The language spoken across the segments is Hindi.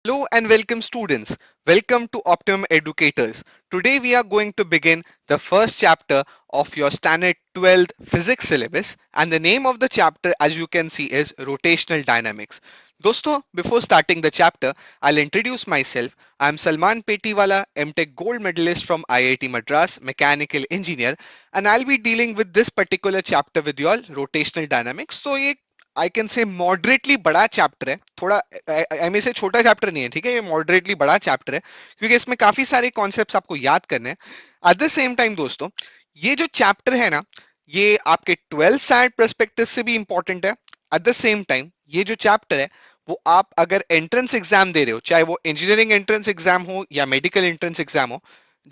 Hello and welcome students. Welcome to Optimum Educators. Today we are going to begin the first chapter of your standard 12th physics syllabus and the name of the chapter as you can see is rotational dynamics. Dosto, before starting the chapter, I'll introduce myself. I'm Salman Petiwala, MTech Gold Medalist from IIT Madras, Mechanical Engineer, and I'll be dealing with this particular chapter with you all, rotational dynamics. So ये आई कैन से मॉडरेटली बड़ा चैप्टर है थोड़ा एम से छोटा चैप्टर नहीं है ठीक है ये मॉडरेटली बड़ा चैप्टर है क्योंकि इसमें काफी सारे कॉन्सेप्ट्स आपको याद करने हैं एट द सेम टाइम दोस्तों ये जो चैप्टर है ना ये आपके 12th स्टैंडर्ड पर्सपेक्टिव से भी इंपॉर्टेंट है एट द सेम टाइम ये जो चैप्टर है वो आप अगर एंट्रेंस एग्जाम दे रहे हो चाहे वो इंजीनियरिंग एंट्रेंस एग्जाम हो या मेडिकल एंट्रेंस एग्जाम हो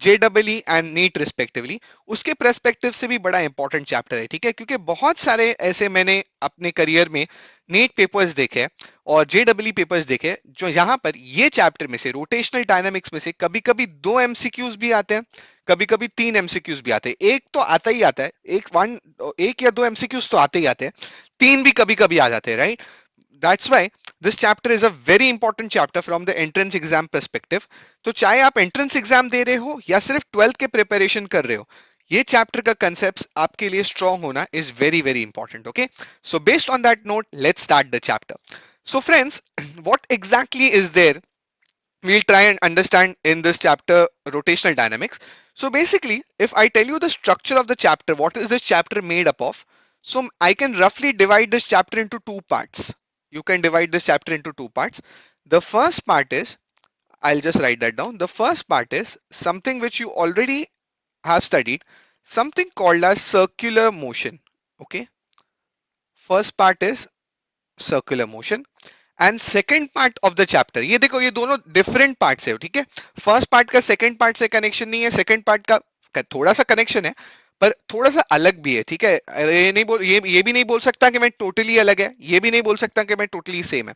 जेडब्ल्यू एंड नीट रिस्पेक्टिवली उसके पर्सपेक्टिव से भी बड़ा इंपॉर्टेंट चैप्टर है ठीक है क्योंकि बहुत सारे ऐसे मैंने अपने करियर में नीट पेपर्स देखे और जेडब्ल्यू पेपर्स देखे जो यहाँ पर ये चैप्टर में से रोटेशनल डायनामिक्स में से कभी कभी 2 एमसीक्यूज भी आते हैं कभी कभी 3 एमसीक्यूज भी आते हैं एक तो आता ही आता है एक या 2 एमसीक्यूज तो आते ही आते हैं तीन भी कभी कभी आ जाते हैं right that's why this chapter is a very important chapter from the entrance exam perspective तो चाहे आप एंट्रेंस एग्जाम दे रहे हो या सिर्फ 12th के प्रिपरेशन कर रहे हो ये चैप्टर का कंसेप्ट आपके लिए स्ट्रांग होना is very very important okay so based on that note let's start the chapter so friends what exactly is there we'll try and understand in this chapter rotational dynamics so basically if I tell you the structure of the chapter what is this chapter made up of so I can roughly divide this chapter into two parts you can divide this chapter into two parts the first part is I'll just write that down the first part is something which you already have studied something called as circular motion okay first part is circular motion and second part of the chapter ये देखो ये दोनों डिफरेंट पार्ट्स है ठीक है फर्स्ट पार्ट का सेकेंड पार्ट से कनेक्शन नहीं है सेकेंड पार्ट का थोड़ा सा कनेक्शन है पर थोड़ा सा अलग भी है ठीक है ये भी नहीं बोल सकता कि मैं टोटली अलग है ये भी नहीं बोल सकता कि मैं टोटली सेम है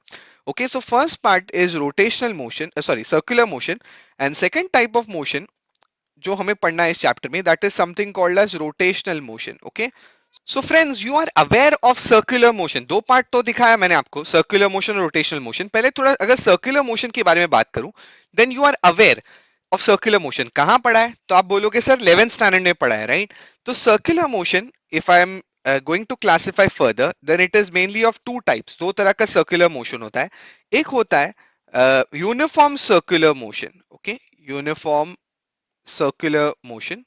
okay so first part is rotational motion sorry circular motion and second type of motion जो हमें पढ़ना है इस चैप्टर में that is something called as rotational motion okay so friends you are aware of circular motion दो पार्ट तो दिखाया मैंने आपको सर्कुलर मोशन और रोटेशनल मोशन पहले थोड़ा अगर सर्कुलर मोशन के बारे में बात करूं then you are aware of circular motion कहां पढ़ा है तो आप बोलोगे सर 11th स्टैंडर्ड में पढ़ा है राइट तो circular motion if I am going to classify further then it is mainly of two types दो तरह का सर्कुलर मोशन होता है एक होता है uniform circular motion okay uniform circular motion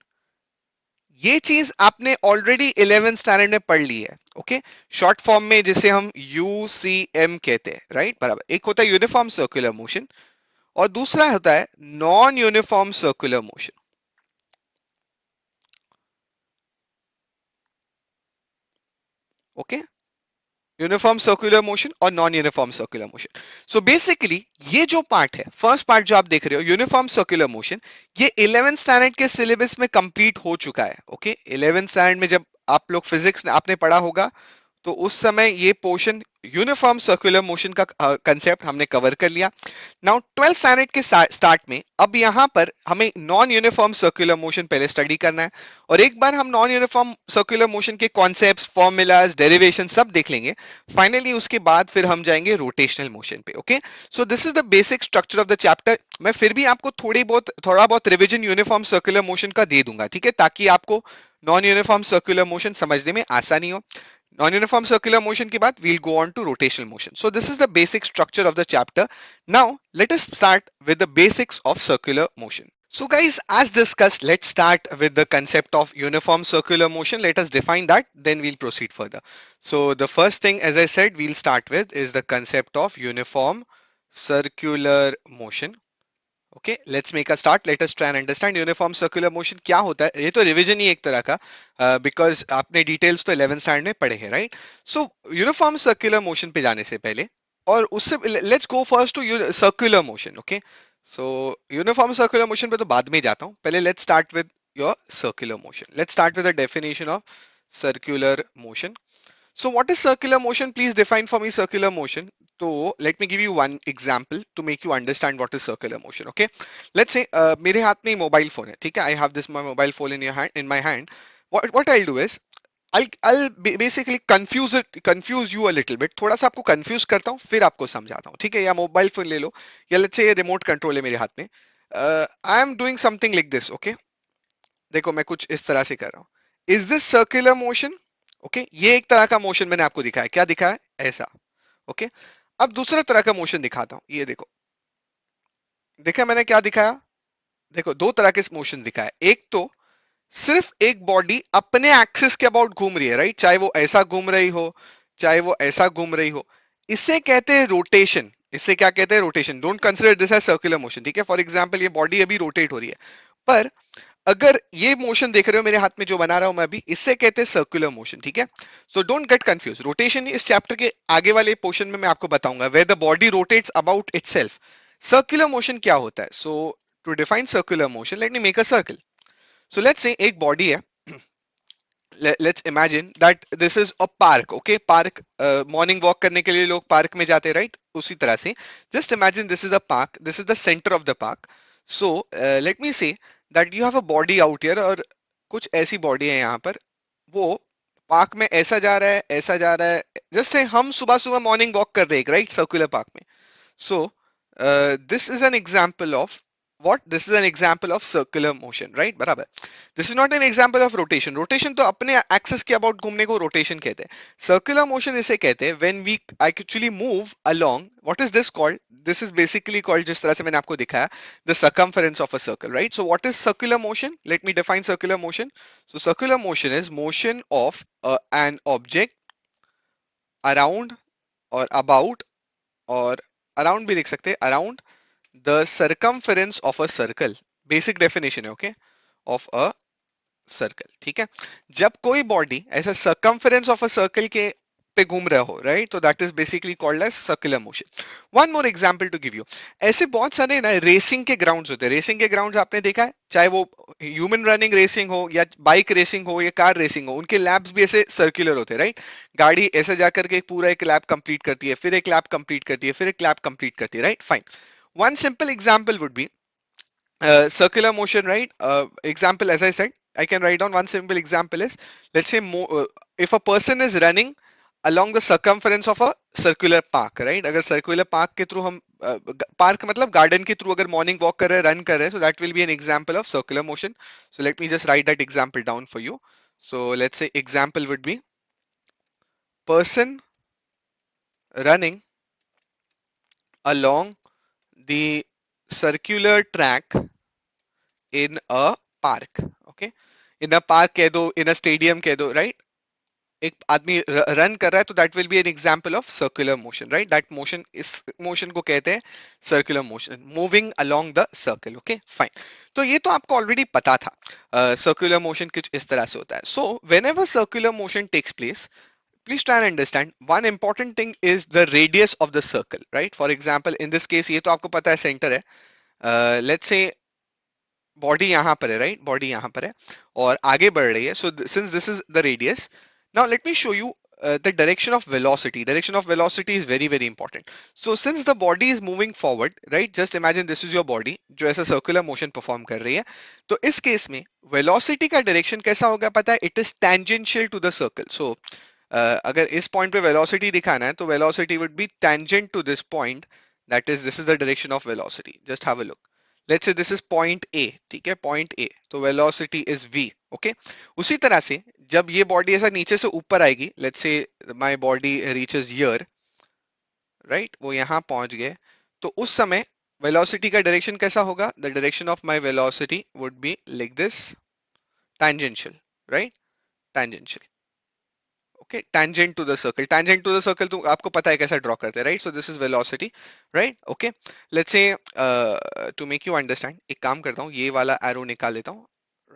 ये चीज आपने ऑलरेडी 11th स्टैंडर्ड में पढ़ ली है ओके शॉर्ट फॉर्म में जिसे हम यूसीएम कहते हैं राइट बराबर एक होता है यूनिफॉर्म सर्कुलर मोशन और दूसरा होता है non uniform circular motion okay uniform circular motion और non uniform circular motion so basically ये जो पार्ट है फर्स्ट पार्ट जो आप देख रहे हो यूनिफॉर्म सर्कुलर मोशन ये 11th स्टैंडर्ड के सिलेबस में कंप्लीट हो चुका है ओके 11th स्टैंडर्ड में जब आप लोग फिजिक्स आपने पढ़ा होगा तो उस समय ये पोर्शन यूनिफॉर्म सर्कुलर मोशन का कंसेप्ट हमने कवर कर लिया नाउ 12th स्टैंडर्ड के स्टार्ट में अब यहां पर हमें नॉन यूनिफॉर्म सर्कुलर मोशन पहले स्टडी करना है और एक बार हम नॉन यूनिफॉर्म सर्कुलर मोशन के कॉन्सेप्ट्स फॉर्मूलाज डेरिवेशन सब देख लेंगे फाइनली उसके बाद फिर हम जाएंगे रोटेशनल मोशन पे okay so this is the basic structure of the chapter मैं फिर भी आपको थोड़ा बहुत रिविजन यूनिफॉर्म सर्कुलर मोशन का दे दूंगा ठीक है ताकि आपको नॉन यूनिफॉर्म सर्कुलर मोशन समझने में आसानी हो non-uniform circular motion के बाद we'll go on to rotational motion. So this is the basic structure of the chapter. Now let us start with the basics of circular motion. So guys, as discussed, let's start with the concept of uniform circular motion. Let us define that, then we'll proceed further. So the first thing, as I said, we'll start with is the concept of uniform circular motion. Okay let's make a start let us try and understand uniform circular motion क्या होता है ये तो रिवीजन ही एक तरह का बिकॉज आपने डिटेल्स तो 11th स्टैंडर्ड में पढ़े हैं right so uniform circular motion पे जाने से पहले और उससे let's go first to circular motion okay so uniform circular motion पे तो बाद में जाता हूँ पहले let's start with your circular motion let's start with the definition of circular motion so what is circular motion please define for me circular motion so let me give you one example to make you understand what is circular motion okay let's say मेरे हाथ में मोबाइल फोन है ठीक है I have this my mobile phone in your hand in my hand what I'll do is I'll basically confuse you a little bit. थोड़ा सा आपको confuse करता हूँ, फिर आपको समझाता हूँ, ठीक है? या मोबाइल फोन ले लो, या let's say रिमोट कंट्रोल है मेरे हाथ में. I am doing something like this, okay? देखो मैं कुछ इस तरह से कर रहा हूँ. Is this circular motion? Okay? ये एक तरह का मोशन मैंने आपको दिखाया. क्या दिखाया? ऐसा. Okay? अब दूसरा तरह का मोशन दिखाता हूँ. ये देखो. देखा मैंने क्या दिखाया? देखो दो तरह के मोशन दिखाया. एक तो सिर्फ एक बॉडी अपने एक्सिस के अबाउट घूम रही है, राइट? चाहे वो ऐसा घूम रही हो, चाहे वो ऐसा घूम रही हो. इसे कहते हैं रोटेशन. इसे क्या कहते हैं? Rotation. Don't consider this as circular motion, ठीक है? फॉर एग्जांपल ये बॉडी अभी रोटेट हो रही है, पर अगर ये मोशन देख रहे हो मेरे हाथ में जो बना रहा हूं मैं अभी, इससे कहते हैं सर्कुलर मोशन, ठीक है? So don't get confuse. Rotation इस चैप्टर के आगे वाले पोर्शन में मैं आपको बताऊंगा, where the body rotates about itself. Circular motion क्या होता है? So to define circular motion, let me make a circle. So let's say एक बॉडी है. Let's imagine that this is a park. Okay, park, morning walk करने के लिए लोग पार्क में जाते हैं, राइट? उसी तरह से just imagine this is a park, this is the centre of the park. So let me say that you have a body out here, और कुछ ऐसी बॉडी है यहाँ पर. वो पार्क में ऐसा जा रहा है, ऐसा जा रहा है. जस्ट से हम सुबह सुबह मॉर्निंग वॉक कर रहे हैं, राइट? सर्कुलर पार्क में. So, this is an example of what? This is an example of circular motion, right? बराबर. This is not an example of rotation. Rotation तो अपने axis के about घूमने को rotation कहते हैं. Circular motion इसे कहते हैं when we actually move along. What is this called? This is basically called, जिस तरह से मैंने आपको दिखाया, the circumference of a circle, right? So what is circular motion? Let me define circular motion. So circular motion is motion of an object around or about, और अराउंड भी लिख सकते हैं, around the circumference of a circle. Basic definition है, ओके, ऑफ अ सर्कल, ठीक है? जब कोई बॉडी ऐसा सर्कमफेरेंस ऑफ अ सर्कल के पे घूम रहा हो, राइट, तो that is basically called as circular motion. One more example to give you. ऐसे बहुत सारे ना रेसिंग के ग्राउंड्स होते हैं. रेसिंग के ग्राउंड्स आपने देखा है, चाहे वो ह्यूमन रनिंग रेसिंग हो, या बाइक रेसिंग हो, या कार रेसिंग हो, उनके लैब्स भी ऐसे सर्कुलर होते हैं, राइट? गाड़ी ऐसे जाकर के पूरा एक लैप कंप्लीट करती है, फिर एक लैप कंप्लीट करती है, फिर एक लैप कंप्लीट करती है, right? Fine. One simple example would be circular motion, right? Example, as I said, I can write down one simple example is, let's say if a person is running along the circumference of a circular park, right? अगर circular park के through हम park मतलब garden के through अगर morning walk कर रहे हैं, run कर रहे हैं, so that will be an example of circular motion. So let me just write that example down for you. So let's say example would be person running along the circular track in a park. Okay, in a park कह दो, in a stadium कह दो, right? एक आदमी रन कर रहा है, तो that will B an example of circular motion, right? That motion, इस मोशन को कहते हैं circular motion, moving along the circle. Okay, fine. तो ये तो आपको ऑलरेडी पता था, सर्कुलर मोशन कुछ इस तरह से होता है. So whenever circular motion takes place, please try and understand one important thing is the radius of the circle, right? For example, in this case ये तो आपको पता है सेंटर है. Let's say बॉडी यहां पर है, राइट? बॉडी यहां पर है और आगे बढ़ रही है. So since this is the radius, now let me show you the direction of velocity. Direction of velocity is very very important. So since the body is moving forward, right, just imagine this is your body जो ऐसा circular motion perform कर रही है. तो इस केस में velocity का direction कैसा होगा पता है? It is tangential to the circle. So अगर इस पॉइंट पे velocity दिखाना है तो velocity would be tangent to this point. That is, this is the direction of velocity. Just have a look. Let's say this is point A, ठीक है? Point A, तो velocity is v. Okay, उसी तरह से जब ये बॉडी ऐसा नीचे से ऊपर आएगी, let's say my body reaches here, right? वो यहाँ पहुंच गए, तो उस समय velocity का डायरेक्शन कैसा होगा? The direction of my velocity would be like this, tangential, right? Tangential. Okay, tangent to the circle. Tangent to the circle तो आपको पता है कैसा ड्रॉ करते हैं, right? So this is velocity, right? Okay, let's say to make you understand, एक काम करता हूँ, ये वाला एरो निकाल लेता हूँ,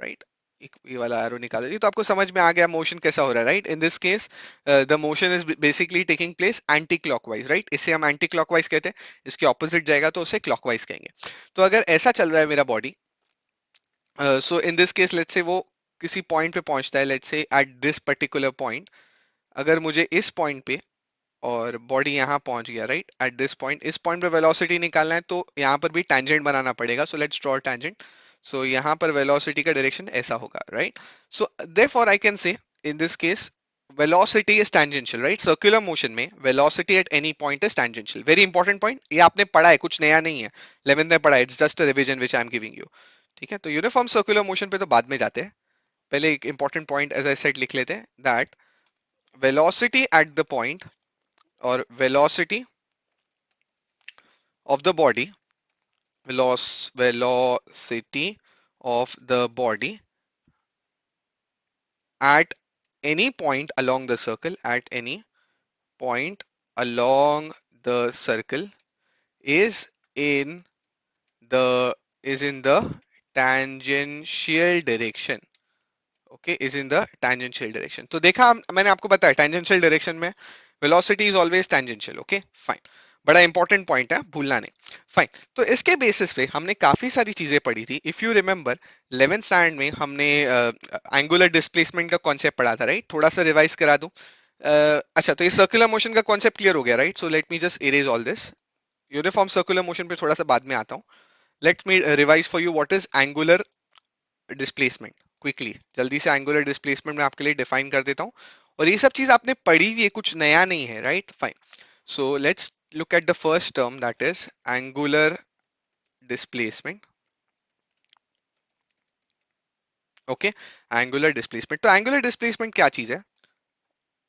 right? एक ये वाला एरो निकाल लेती, तो आपको समझ में आ गया मोशन कैसा हो रहा है, right? In this case the motion is basically taking place anti clockwise, right? इसे हम एंटी क्लॉकवाइज कहते हैं, इसके ऑपोजिट जाएगा तो उसे क्लॉकवाइज कहेंगे. तो अगर ऐसा चल रहा है मेरा body, so in this case let's say वो किसी पॉइंट पे पहुंचता है, let's say at this particular point. अगर मुझे इस पॉइंट पे और बॉडी यहाँ पहुंच गया, राइट, एट दिस पॉइंट, इस पॉइंट पे वेलोसिटी निकालना है तो यहाँ पर भी टैंजेंट बनाना पड़ेगा. So let's draw tangent. सो यहाँ पर वेलोसिटी का डायरेक्शन ऐसा होगा, right? So therefore I can say in this case velocity is tangential, right? Circular motion में velocity at any point is tangential. Very important point, ये आपने पढ़ा है, कुछ नया नहीं है, 11th में पढ़ा है, it's just a revision which I am giving you. ठीक है, तो यूनिफॉर्म सर्कुलर मोशन पे तो बाद में जाते हैं, पहले एक important point as I said लिख लेते हैं, that velocity at the point or velocity of the body, velocity of the body at any point along the circle, at any point along the circle is in the tangential direction. Okay, is in the tangential direction. तो देखा मैंने आपको बताया टेंजेंशियल डायरेक्शन में velocity is always tangential. Okay fine, बड़ा इंपॉर्टेंट पॉइंट है, भूलना नहीं. फाइन, तो इसके बेसिस पे हमने काफी सारी चीजें पढ़ी थी. If you remember 11th standard में हमने एंगुलर डिस्प्लेसमेंट का कॉन्सेप्ट पढ़ा था, राइट? थोड़ा सा रिवाइज करा दूं. अच्छा, तो ये सर्कुलर मोशन का कॉन्सेप्ट क्लियर हो गया, right? So let me just erase all this. Uniform circular motion पे थोड़ा सा बाद में आता हूँ. Let me revise for you what is angular displacement quickly. जल्दी से एंगुलर डिस्प्लेसमेंट में आपके लिए डिफाइन कर देता हूं, और ये सब चीज आपने पढ़ी हुई है, कुछ नया नहीं है, right? Fine, so let's look at the first term, that is angular displacement. Okay, angular displacement. तो एंगुलर डिस्प्लेसमेंट क्या चीज है?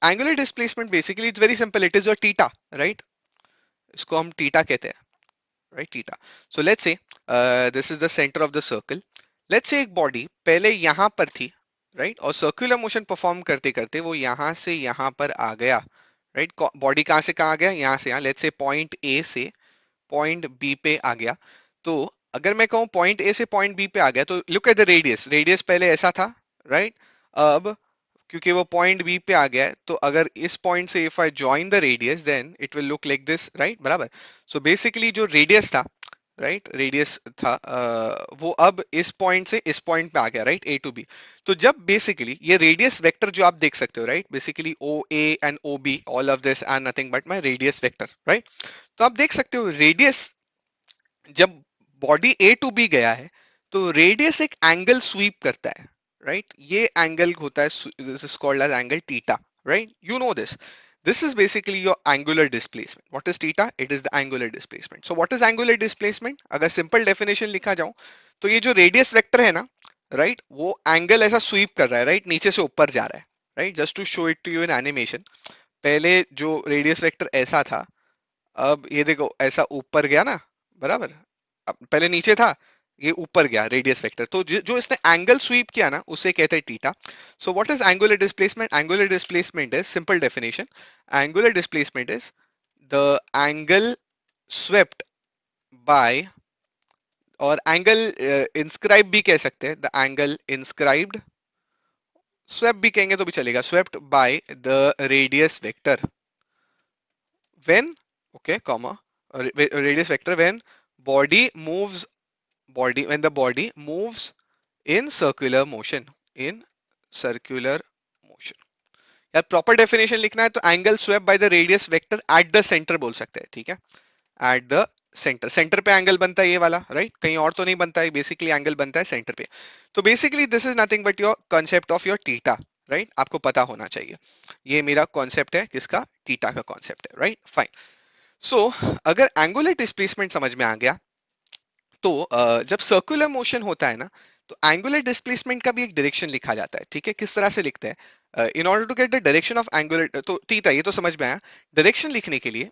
Angular displacement basically it's very simple, it is your theta, right? इसको हम थीटा कहते हैं, राइट? थीटा. सो लेट्स से this is the centre of the circle. Let's say एक बॉडी पहले यहां पर थी, राइट? और सर्कुलर मोशन परफॉर्म करते करते वो यहां से यहां पर आ गया, राइट? बॉडी कहां से कहां आ गया? यहां से यहां. लेट्स से पॉइंट ए से पॉइंट बी पे आ गया. तो अगर मैं कहूं पॉइंट ए से पॉइंट बी पे आ गया, तो look at the radius. Radius पहले ऐसा था, राइट? अब क्योंकि वो पॉइंट बी पे आ गया है, तो अगर इस पॉइंट से if I join the radius then it will look like this, right? बराबर. सो बेसिकली जो रेडियस था, राइट, रेडियस था, वो अब इस पॉइंट से इस पॉइंट पे आ गया, राइट? A to be. तो जब बेसिकली ये रेडियस वेक्टर जो आप देख सकते हो, right, basically O A and O B, all of this are nothing but my radius vector, right? तो आप देख सकते हो रेडियस, जब बॉडी ए टू बी गया है, तो रेडियस एक एंगल स्वीप करता है, राइट? ये एंगल होता है, this is called as angle theta, right? You know this. This is basically your angular displacement. What is theta? It is the angular displacement. So what is angular displacement? अगर simple definition लिखा जाऊं, तो ये जो radius vector है ना, right, वो angle ऐसा sweep कर रहा है, right, नीचे से ऊपर जा रहा है, right? Just to show it to you in animation. पहले जो radius vector ऐसा था, अब ये देखो ऐसा ऊपर गया ना, बराबर? अब पहले नीचे था, ये ऊपर गया रेडियस वेक्टर. तो जो इसने एंगल स्वीप किया ना, उसे कहते हैं theta. So what is angular displacement? Angular displacement is, simple definition, angular displacement is the angle swept by, और एंगल इंस्क्राइब भी कह सकते हैं, द एंगल इंस्क्राइब्ड, स्वेप्ट भी कहेंगे तो भी चलेगा, swept by the radius vector when, okay, comma, radius vector when body moves, when the body moves in circular motion, in circular motion. यार प्रॉपर डेफिनेशन लिखना है तो angle swept by the radius vector at the centre बोल सकते हैं, ठीक है? At the centre. सेंटर पे एंगल बनता है ये वाला, राइट? कहीं और तो नहीं बनता है, बेसिकली एंगल बनता है सेंटर पे. तो basically this is nothing but your concept of your theta, right? आपको पता होना चाहिए, ये मेरा कॉन्सेप्ट है, किसका? थीटा का कॉन्सेप्ट है, राइट? फाइन. सो अगर एंगुलर डिस्प्लेसमेंट समझ में आ गया, तो जब सर्कुलर मोशन होता है ना, तो एंगुलर डिस्प्लेसमेंट का भी एक डायरेक्शन लिखा जाता है, ठीक है? किस तरह से लिखते हैं? In order to get the direction of angular, तो ठीक है, ये तो समझ में आया. डायरेक्शन लिखने के लिए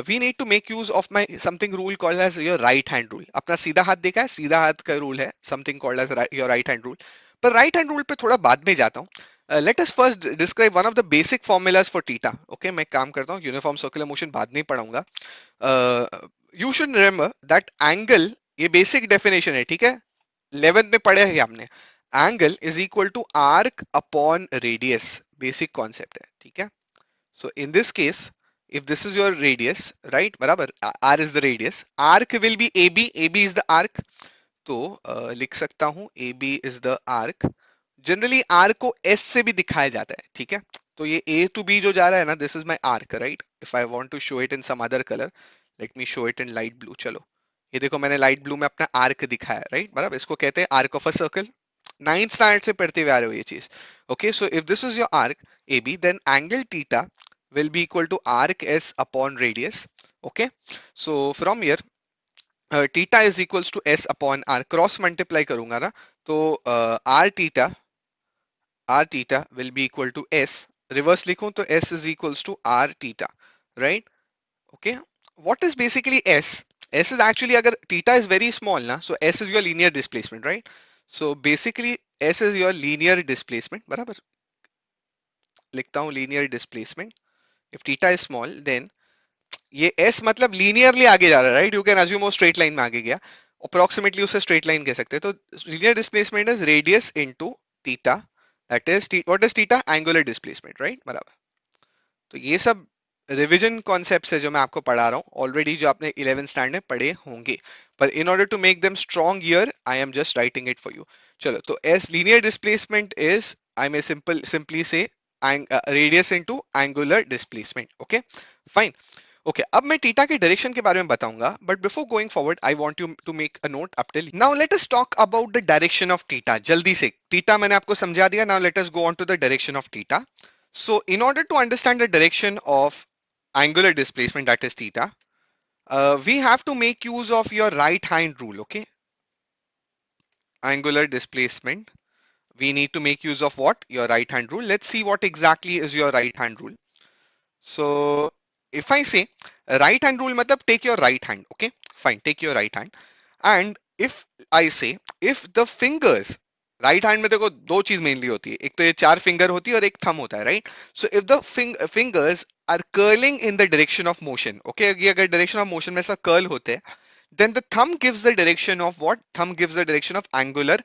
we need to make use of my something rule called as your right hand rule. अपना सीधा हाथ देखा है, सीधा हाथ का रूल है, something called as your right hand rule. पर राइट हैंड रूल पे थोड़ा बाद में जाता हूँ. Let us first describe one of the basic formulas for theta. Okay, मैं काम करता हूँ, यूनिफॉर्म सर्कुलर मोशन बाद में पढ़ूंगा. You should remember that angle, ये बेसिक डेफिनेशन है, ठीक है? 11th में पढ़े हैं हमने. Angle is equal to arc upon radius, basic concept है, ठीक है? So in this case, if this is your radius, right, बराबर, r is the radius, arc will be ab, ab is the arc. तो लिख सकता हूं ab is the arc. Generally arc को s से भी दिखाया जाता है, ठीक है? तो ये a to b जो जा रहा है ना, this is my arc, right? If I want to show it in some other colour, let me show it in light blue. चलो, ये देखो मैंने लाइट ब्लू में अपना आर्क दिखाया, राइट? बराबर, इसको कहते हैं arc of a circle. Ninth standard से पढ़ते हुए आ रहे हो ये चीज. Okay, so if this is your arc AB, then angle theta will be equal to arc S upon radius. Okay, so from here theta is equals to S upon R. Cross multiply करूंगा ना, तो R theta will be equal to S. Reverse लिखूं तो S is equals to R theta, right? Okay, what is basically S? S is actually, agar theta is very small na, so S is your linear displacement, right? So basically S is your linear displacement. बराबर लिखता हूँ linear displacement. If theta is small, then ये S मतलब लीनियरली आगे जा रहा है, राइट? यू कैन अज्यूम वो स्ट्रेट लाइन में आगे गया, अप्रोक्सीमेटली उसे स्ट्रेट लाइन कह सकते हैं. तो linear displacement is radius into theta, that is what is theta? Angular displacement, right? बराबर. तो ये सब रिवीजन कॉन्सेप्ट्स है जो मैं आपको पढ़ा रहा हूँ ऑलरेडी, जो आपने 11th स्टैंडर्ड में पढ़े होंगे, पर in order to make them strong here I am just writing it for you. चलो, तो as linear displacement is, I may simply say radius into angular displacement. Okay, fine. Okay, अब मैं थीटा के डायरेक्शन के बारे में बताऊंगा, but before going forward I want you to make a note up till now. Let us talk about the direction of theta. जल्दी से, थीटा मैंने आपको समझा दिया. Now let us go on to the direction of theta. So in order to understand the direction of angular displacement, that is theta, we have to make use of your right hand rule. Okay, angular displacement, we need to make use of what? Your right hand rule. Let's see what exactly is your right hand rule. So if I say right hand rule, matlab take your right hand. Okay, fine, take your right hand. And if I say, if the fingers, right hand में देखो दो चीज मेनली होती है, एक तो ये चार फिंगर होती है और एक थंब होता है, right? So if the fingers are curling in the direction of motion, okay, ये अगर डायरेक्शन ऑफ मोशन में ऐसा कर्ल होते हैं, then the thumb gives the direction of what? Thumb gives the direction of angular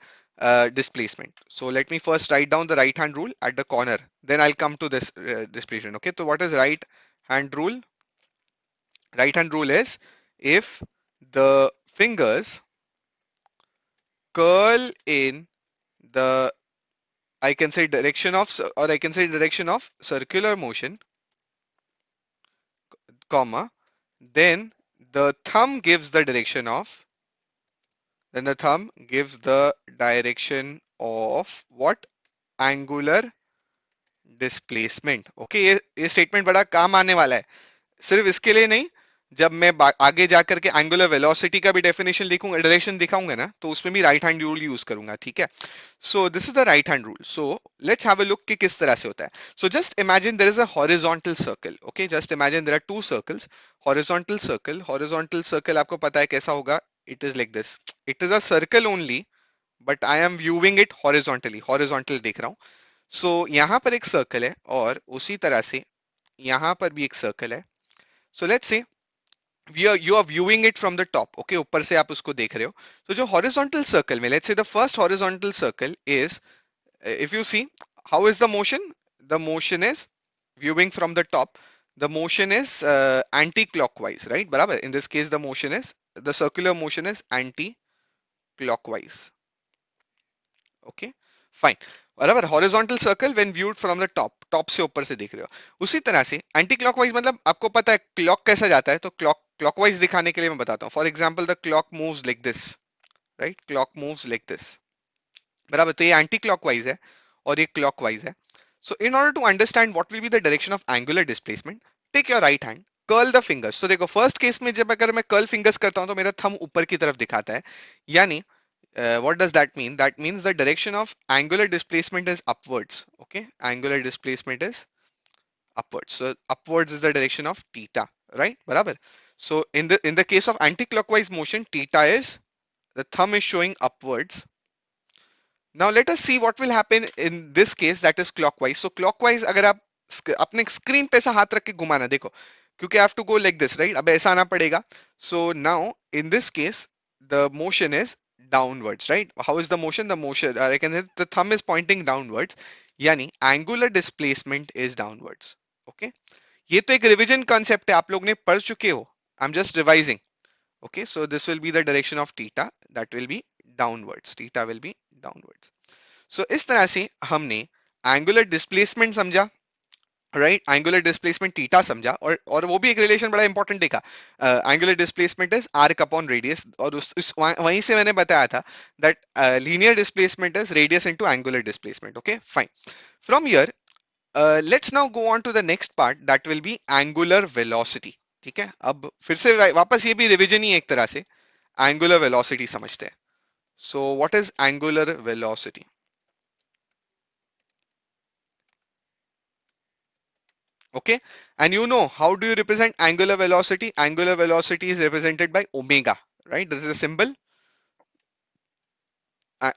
displacement. So let me first write down the right hand rule at the corner, then I'll come to this displacement. Okay, so what is right hand rule? Right hand rule is, if the fingers curl in the, I can say direction of, or I can say direction of circular motion, comma, then the thumb gives the direction of, then the thumb gives the direction of what? Angular displacement. Okay, ये स्टेटमेंट बड़ा काम आने वाला है, सिर्फ इसके लिए नहीं, जब मैं आगे जाकर के एंगुलर वेलोसिटी का भी डेफिनेशन लिखूंगा, डायरेक्शन दिखाऊंगा ना, तो उसमें भी राइट हैंड रूल यूज करूंगा. ठीक है, so this is the right hand rule. So let's have a look कि किस तरह से होता है. So just imagine there is a horizontal circle. Okay, just imagine there are two circles. Horizontal circle आपको पता है कैसा होगा? It is like this. It is a circle only, but I am viewing it horizontally, horizontal देख रहा हूं. सो यहाँ पर एक सर्कल है और उसी तरह से यहाँ पर भी एक सर्कल है. सो लेट्स से you are viewing it from the top. Okay, ऊपर से आप उसको देख रहे हो. तो जो horizontal circle में, let's say the first horizontal circle is, if you see, how is the motion? The motion is viewing from the top. The motion is anti-clockwise, right? बराबर. In this case, the motion is, the circular motion is anti-clockwise. Okay, fine. बराबर. Horizontal circle when viewed from the top, top से ऊपर से देख रहे हो. उसी तरह से एंटी क्लॉकवाइज, मतलब आपको पता है क्लॉक कैसा जाता है, तो क्लॉकवाइज दिखाने के लिए मैं बताता हूँ. For example the clock moves like this, right? Clock moves like this, बराबर. तो ये एंटी क्लॉकवाइज है और ये क्लॉकवाइज है. So in order to understand what will be the direction of angular displacement, take your right hand, curl the fingers. तो देखो फर्स्ट केस में जब अगर मैं कर्ल फिंगर्स करता हूं तो मेरा थंब ऊपर की तरफ दिखाता है, यानी what does that mean? That means the direction of angular displacement is upwards. Okay, angular displacement is upwards. So upwards is the direction of theta, right? Barabar. So in the case of anti-clockwise motion, theta is, the thumb is showing upwards. Now let us see what will happen in this case, that is clockwise. So clockwise, अगर आप अपने स्क्रीन पे ऐसा हाथ रख के घुमाना, देखो, क्योंकि I have to go like this, right? अब ऐसा आना पड़ेगा. So now in this case, the motion is downwards, right? How is the motion? The motion, I can say the thumb is pointing downwards, यानी angular displacement is downwards. Okay, ये तो एक रिवीजन कॉन्सेप्ट है, आप लोग ने पढ़ चुके हो. I'm just revising. Okay, so this will be the direction of theta, that will be downwards. Theta will be downwards. So इस तरह से हमने angular displacement समझा, राइट, एंगुलर डिस्प्लेसमेंट थीटा समझा, और वो भी एक रिलेशन बड़ा इंपॉर्टेंट देखा, angular displacement is arc upon radius, और वहीं से मैंने बताया था that linear displacement is radius into angular displacement. Okay fine. From here let's now go on to the next part that will be angular velocity. ठीक है, अब फिर से वापस ये भी रिवीजन ही है एक तरह से. एंगुलर वेलोसिटी समझते हैं. So what is angular velocity? Okay, and you know how do you represent angular velocity? Angular velocity is represented by omega, right? This is a symbol,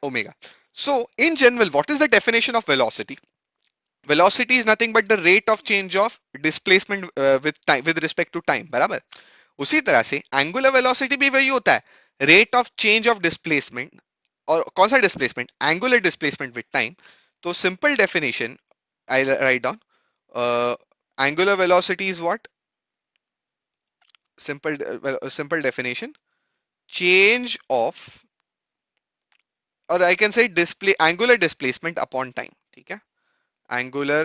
omega. So in general, what is the definition of velocity? Velocity is nothing but the rate of change of displacement with time, with respect to time, बराबर. उसी तरह से angular velocity भी वही होता है, rate of change of displacement. और कौन सा displacement? Angular displacement with time. तो simple definition I write down. uh, Angular velocity is what? Simple definition: change of, or I can say display angular displacement upon time. ठीक है, angular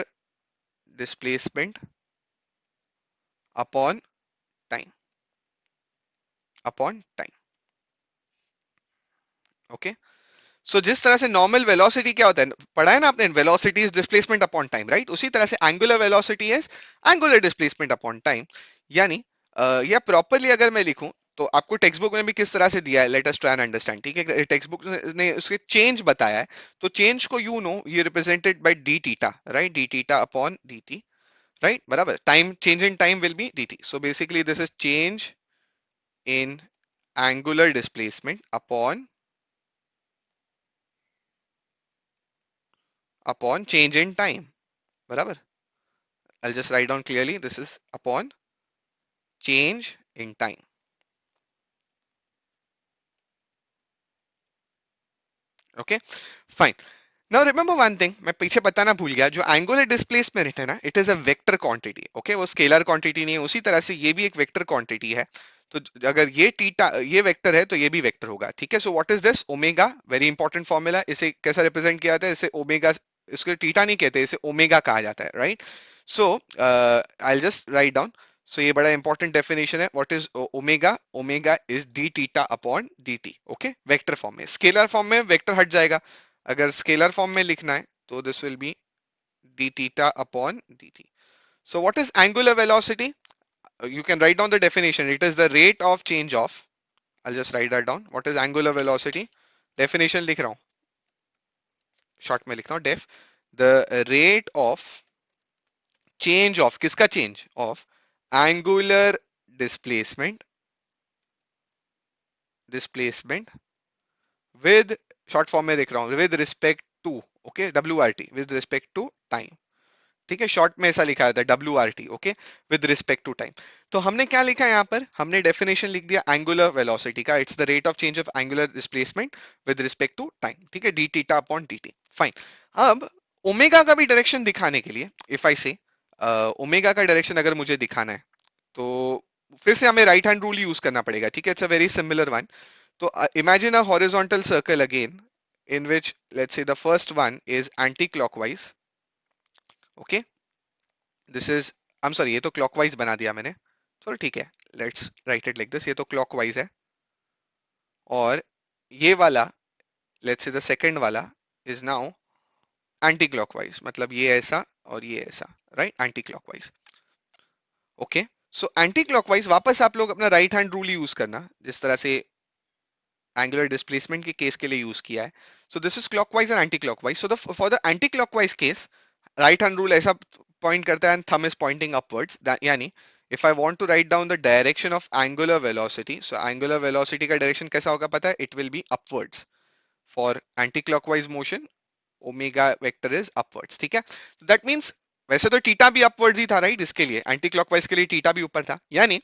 displacement upon time, upon time. Okay, so जिस तरह से नॉर्मल वेलोसिटी क्या होता है, पढ़ा है ना आपने, velocity is displacement upon time, right? उसी तरह से angular velocity is angular displacement upon time. यानी या प्रॉपरली अगर मैं लिखूं तो आपको टेक्स्ट बुक में भी किस तरह से दिया है, let us try and understand. ठीक है, टेक्स्ट बुक ने उसके चेंज बताया है, तो चेंज को यू नो ये represented by d theta, right? D theta upon D t, right, बराबर. Time change in time will be d t. So basically this is change in angular displacement upon change in time, बराबर. I'll just write down clearly. This is upon change in time. Okay, fine. Now remember one thing, मैं पीछे बताना भूल गया, जो एंगुलर डिस्प्लेसमेंट है ना, it is a vector quantity. Okay, वो स्केलर क्वांटिटी नहीं है. उसी तरह से ये भी एक वेक्टर क्वांटिटी है. तो अगर ये थीटा ये वेक्टर है तो ये भी वेक्टर होगा. ठीक है, so what is this? Omega, very important formula. इसे कैसा रिप्रेजेंट किया जाता है? इसे ओमेगा, इसको थीटा नहीं कहते, इसे ओमेगा कहा जाता है, right? So I will just write down. So ये बड़ा इंपॉर्टेंट डेफिनेशन है. What is omega? Omega is d theta upon D t. Okay, vector form में. स्केलर फॉर्म में वेक्टर हट जाएगा. अगर स्केलर फॉर्म में लिखना है तो this will be d theta upon D t. So what is angular velocity? You can write down the definition. It is the rate of change of. I'll just write that down. What is angular velocity? Definition लिख रहा हूँ, शॉर्ट में लिख रहा हूँ. Def, the rate of change of, किसका change of angular displacement, displacement with, short form में लिख रहा हूँ, with respect to, okay, WRT, with respect to time. ठीक है, शॉर्ट में ऐसा लिखा था W R T. Okay, with respect to time. तो हमने क्या लिखा है यहाँ पर? हमने डेफिनेशन लिख दिया एंगुलर वेलोसिटी का. It's the rate of change of angular displacement with respect to time. ठीक है, D theta upon D T. Fine. अब ओमेगा का भी डायरेक्शन दिखाने के लिए, इफ आई से ओमेगा का डायरेक्शन अगर मुझे दिखाना है तो फिर से हमें राइट हैंड रूल यूज करना पड़ेगा. ठीक है, it's a very similar one. तो imagine a horizontal circle again in which let's say the first one is anti-clockwise. Okay, this is, I am sorry, ये तो क्लॉकवाइज बना दिया मैंने. चलो ठीक है, let's write it like this. ये तो क्लॉकवाइज है, और ये वाला, लेट्स से द सेकंड वाला इज नाउ एंटी क्लॉकवाइज. मतलब ये ऐसा और ये ऐसा, right? Anti clockwise. Okay, so anti clockwise वापस आप लोग अपना राइट हैंड रूल यूज करना, जिस तरह से एंगुलर डिस्प्लेसमेंट के केस के लिए यूज किया है. So this is clockwise and anti clockwise. So for the anti clockwise case, right hand rule ऐसा पॉइंट करता है and thumb is pointing upwards. यानी if I want to write down the direction of angular velocity, so angular velocity का direction कैसा होगा पता है? It will be upwards. For anti-clockwise motion, omega vector is upwards. ठीक है, that means वैसे तो थीटा भी upwards ही था, राइट? इसके लिए एंटी क्लॉकवाइज के लिए थीटा भी ऊपर था. यानी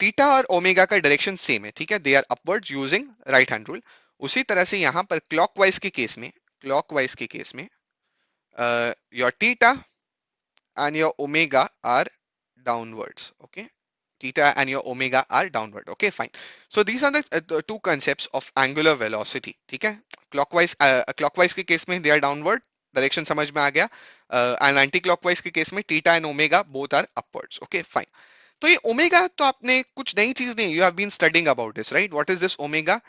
थीटा और ओमेगा का डायरेक्शन सेम है. ठीक है, they are upwards using right hand rule. उसी तरह से यहाँ पर क्लॉकवाइज के केस में, क्लॉकवाइज के केस में your theta and your omega are downwards. Okay, theta and your omega are downward. Okay, fine. So these are the two concepts of angular velocity. ठीक है, clockwise clockwise के case में they are downward, डायरेक्शन समझ में आ गया. एंड एंटी क्लॉकवाइज के केस में theta and omega both are upwards. Okay fine. तो ये ओमेगा तो आपने कुछ नई चीज नहीं, you have been studying about this right. What is this omega?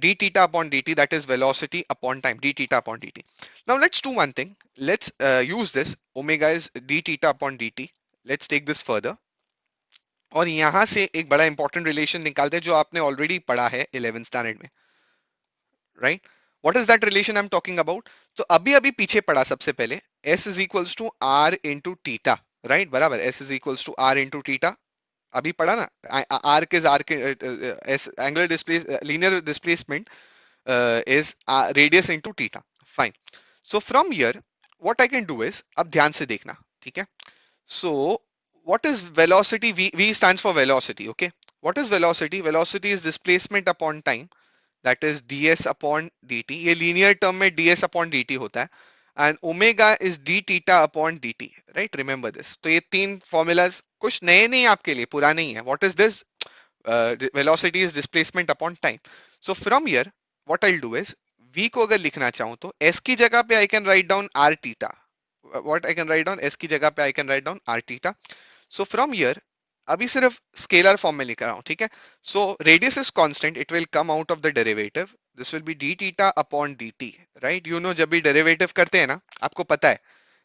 d theta upon dt, that is velocity upon time, d theta upon dt. Now let's do one thing. Let's use this. Omega is d theta upon dt. Let's take this further. और यहां से एक बड़ा इंपॉर्टेंट रिलेशन निकालते हैं जो आपने ऑलरेडी पढ़ा है 11th स्टैंडर्ड में, right. What is that relation I am talking about? तो अभी अभी पीछे पढ़ा सबसे पहले, s is equals to r into theta, right. बराबर, s is equals to r into theta. अभी पढ़ा ना, arc is arc, angular displace linear displacement is radius into theta. Fine. So from here, what I can do is, अब ध्यान से देखना, ठीक है. So what is velocity? V stands for velocity. Okay. What is velocity? Velocity is displacement upon time. That is ds upon dt. ये linear term में ds upon dt होता है. And omega is d theta upon dt. Right? Remember this. तो ये तीन formulas कुछ नए नहीं आपके लिए, पुराने ही हैं. What is this? Velocity is displacement upon time. So from here, what I'll do is, v को अगर लिखना चाहूं तो s की जगह पे I can write down r theta. What I can write down, s की जगह पे I can write down r theta. So from here, अभी सिर्फ स्केलर फॉर्म में लिख रहा हूं, ठीक है. So radius is constant, it will come out of the derivative. This will be d theta upon D t, right. You no, जब भी डेरिवेटिव करते हैं ना, आपको पता है.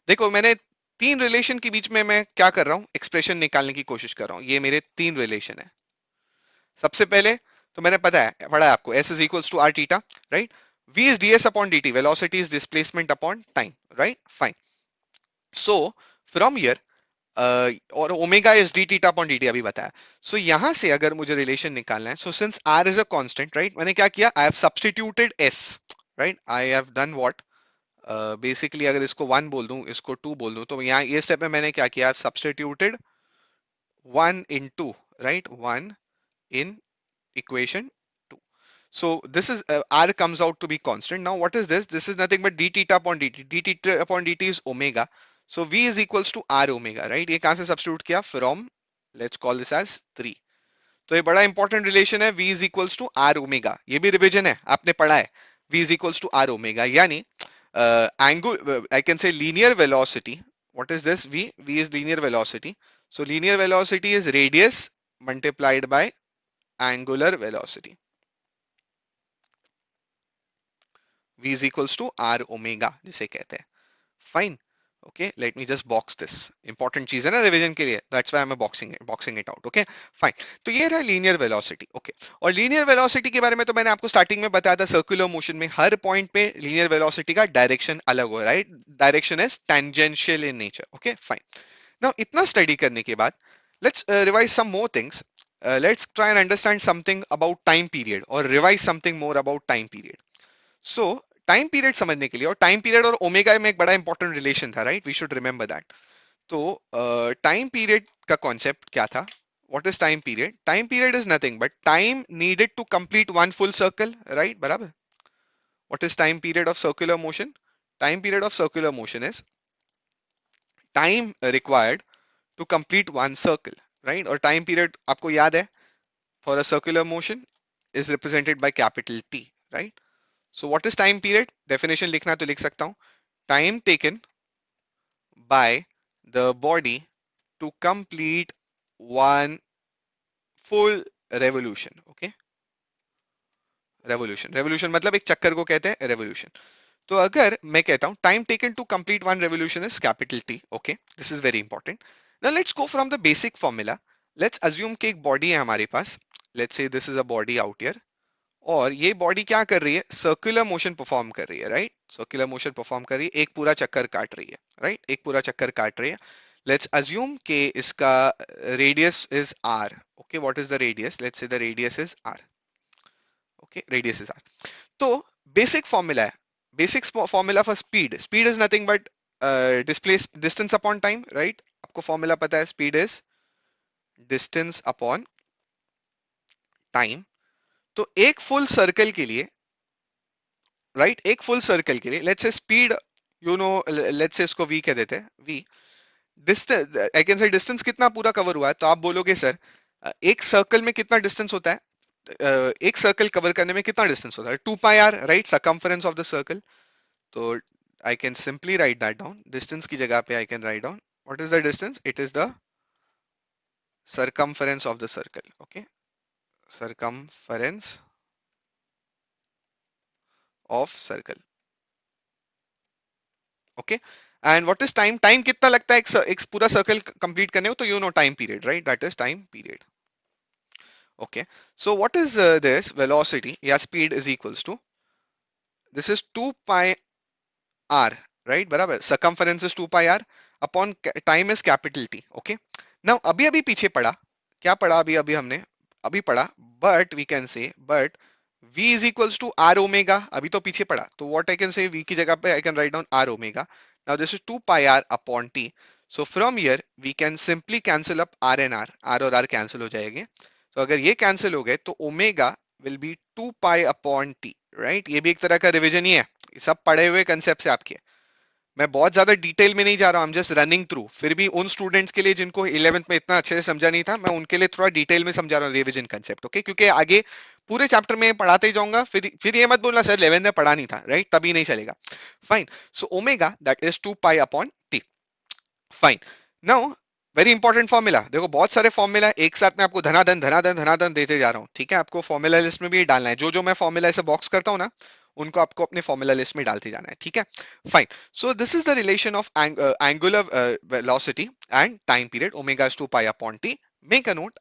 देखो, मैंने तीन रिलेशन के बीच में मैं क्या कर रहा हूं, एक्सप्रेशन निकालने की कोशिश कर रहा हूं. ये मेरे तीन रिलेशन है. सबसे पहले तो मैंने पता है, पढ़ा है आपको, s is equals to r theta, right. v is ds upon dt, velocity is displacement upon time, right. Fine. So from here, और omega is d theta upon dt अभी बताया. सो यहां से अगर मुझे रिलेशन निकालना है, so since r is a constant, right, मैंने क्या किया, I have substituted s, right. I have done what, basically अगर इसको 1 बोल दूं, इसको 2 बोल दूं, तो यहाँ ये स्टेप में मैंने क्या किया, I have substituted 1 in 2, right, 1 in equation 2. So this is r comes out to be constant. Now what is this? This is nothing but d theta upon dt. D theta upon dt is omega. So v is equals to r omega, right? ये कहाँ से substitute किया? From, let's call this as 3. तो ये बड़ा इंपॉर्टेंट रिलेशन है, v is equals to r omega. ये भी रिविजन है, आपने पढ़ा है. v is equals to r omega, यानी angle, I can say linear velocity. What is this? v is linear velocity. So linear velocity is radius multiplied by angular velocity. v is equals to r omega जिसे कहते हैं. Fine. Okay, let me just box this. Important चीज है ना रिवीजन के लिए, that's why I'm boxing it out. Okay, fine. तो ये रहा लीनियर वेलोसिटी. Okay, और लीनियर वेलोसिटी के बारे में तो मैंने आपको स्टार्टिंग में बताया था, सर्कुलर मोशन में हर पॉइंट पे लीनियर वेलोसिटी का डायरेक्शन अलग हो, right. Direction is tangential in nature. Okay fine. Now इतना स्टडी करने के बाद, let's revise some more things. Let's try and understand something about time period, or revise something more about time period. So time period समझने के लिए, और टाइम पीरियड और ओमेगा में एक बड़ा इंपॉर्टेंट रिलेशन था, right. We should remember that. तो टाइम पीरियड का कॉन्सेप्ट क्या था? What is time period? Time period is nothing but time needed to complete one full circle, right. बराबर. What is time period of circular motion? Time period of circular motion is time required to complete one circle, right. और टाइम पीरियड आपको याद है, for a circular motion is represented by capital T, right. So what is time period? Definition लिखना तो लिख सकता हूं. Time taken by the body to complete one full revolution. Okay? Revolution मतलब एक चक्कर को कहते हैं revolution. तो अगर मैं कहता हूं time taken to complete one revolution is capital T. Okay? This is very important. Now let's go from the basic formula. Let's assume कि एक body है हमारे पास. Let's say this is a body out here. और ये बॉडी क्या कर रही है? सर्कुलर मोशन परफॉर्म कर रही है, राइट. सर्कुलर मोशन परफॉर्म कर रही है, एक पूरा चक्कर काट रही है, राइट. एक पूरा चक्कर काट रही है. लेट्स अज्यूम कि इसका radius is R. Okay, what is the radius? Let's say the radius is R. Okay, radius is R. तो बेसिक फॉर्मूला है, basic formula for speed. Speed is nothing but displace distance upon time, right. आपको फॉर्मूला पता है, speed is distance upon time. तो एक फुल सर्कल के लिए, राइट, एक फुल सर्कल के लिए, let's say speed, you know, let's say इसको v कह देते हैं. v डिस्टेंस, आई कैन से डिस्टेंस कितना पूरा कवर हुआ है. तो आप बोलोगे सर, एक सर्कल में कितना डिस्टेंस होता है? एक सर्कल कवर करने में कितना डिस्टेंस होता है? 2 पाई r, right, circumference of the circle. तो I can simply write that down. Distance की जगह पे I can write down. What is the distance? It is the circumference of the circle. Okay, circumference of circle. Okay, and what is time? Time कितना लगता है एक पूरा circle complete करने को? तो you know time period, right? That is time period. Okay, so what is this velocity? Yeah, speed is equals to, this is 2 pi r, right? बराबर, circumference is 2 pi r upon time is capital T. Okay, now अभी अभी पीछे पढ़ा, क्या पढ़ा अभी अभी हमने अभी पढ़ा, but we can say but v is equals to r omega, अभी तो पीछे पढ़ा, तो what I can say, v की जगह पे I can write down r omega. Now this is 2 pi r upon t. So from here we can simply cancel up r and r और r cancel हो जाएंगे. तो अगर ये cancel हो गए तो omega will be 2 pi upon t, right? ये भी एक तरह का रिवीजन ही है, सब पढ़े हुए कंसेप्ट से आपके, मैं बहुत ज्यादा डिटेल में नहीं जा रहा हूं, जस्ट रनिंग थ्रू. फिर भी उन स्टूडेंट्स के लिए जिनको 11th में इतना अच्छे से समझा नहीं था, मैं उनके लिए थोड़ा डिटेल में समझा रहा हूँ रिवीजन कंसेप्ट. ओके, क्योंकि आगे पूरे चैप्टर में पढ़ाते ही जाऊंगा, फिर ये मत बोलना सर 11th में पढ़ा नहीं था, राइट? तभी नहीं चलेगा. Fine. So omega that is 2 pi upon T. Fine. Now very important formula, देखो बहुत सारे फॉर्मूला एक साथ में आपको धनाधन धनाधन धनाधन देते जा रहा हूँ, ठीक है? आपको फॉर्मूला लिस्ट में भी डालना है, जो जो मैं फॉर्मूला ऐसे बॉक्स करता हूँ ना, उनको आपको अपने फॉर्मूला लिस्ट में डालते जाना है, ठीक है? Fine. So this is the relation of angular velocity and time period. Omega is 2 pi upon T. Make a note.